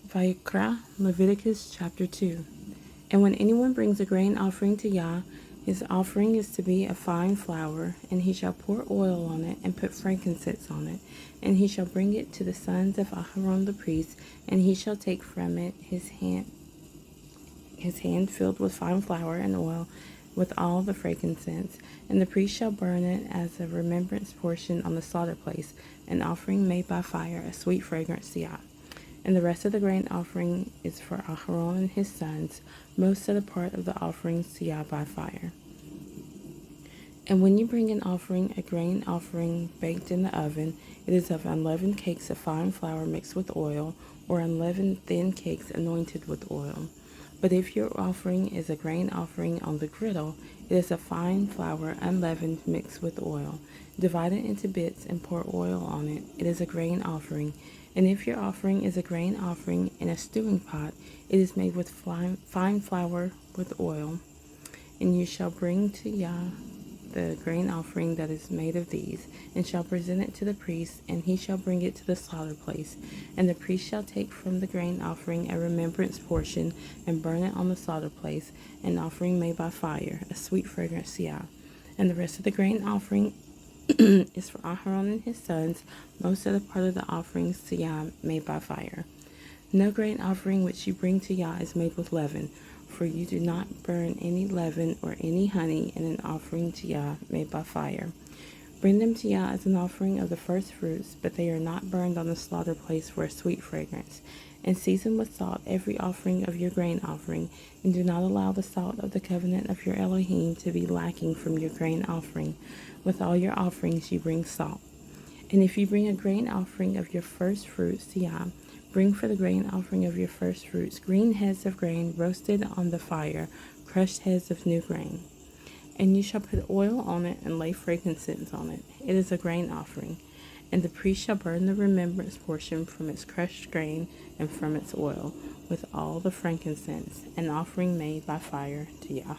Wayyiqra, Leviticus chapter 2. And when anyone brings a grain offering to Yah, his offering is to be a fine flour, and he shall pour oil on it and put frankincense on it, and he shall bring it to the sons of Aharon the priest, and he shall take from it his hand filled with fine flour and oil, with all the frankincense, and the priest shall burn it as a remembrance portion on the slaughter place, an offering made by fire, a sweet fragrance to Yah. And the rest of the grain offering is for Aharon and his sons, most set apart of the offerings to Yah by fire. And when you bring an offering, a grain offering baked in the oven, it is of unleavened cakes of fine flour mixed with oil, or unleavened thin cakes anointed with oil. But if your offering is a grain offering on the griddle, it is a fine flour unleavened mixed with oil. Divide it into bits and pour oil on it. It is a grain offering. And if your offering is a grain offering in a stewing pot, it is made with fine flour with oil. And you shall bring to Yah the grain offering that is made of these, and shall present it to the priest, and he shall bring it to the slaughter place. And the priest shall take from the grain offering a remembrance portion, and burn it on the slaughter place, an offering made by fire, a sweet fragrance to Yah. And the rest of the grain offering is for Aharon and his sons, most of the part of the offerings to Yah made by fire. No grain offering which you bring to Yah is made with leaven, for you do not burn any leaven or any honey in an offering to Yah made by fire. Bring them to Yah as an offering of the first fruits, but they are not burned on the slaughter place for a sweet fragrance. And season with salt every offering of your grain offering, and do not allow the salt of the covenant of your Elohim to be lacking from your grain offering. With all your offerings you bring salt. And if you bring a grain offering of your first fruits to Yah, bring for the grain offering of your first fruits green heads of grain roasted on the fire, crushed heads of new grain. And you shall put oil on it and lay frankincense on it. It is a grain offering. And the priest shall burn the remembrance portion from its crushed grain and from its oil, with all the frankincense, an offering made by fire to Yah.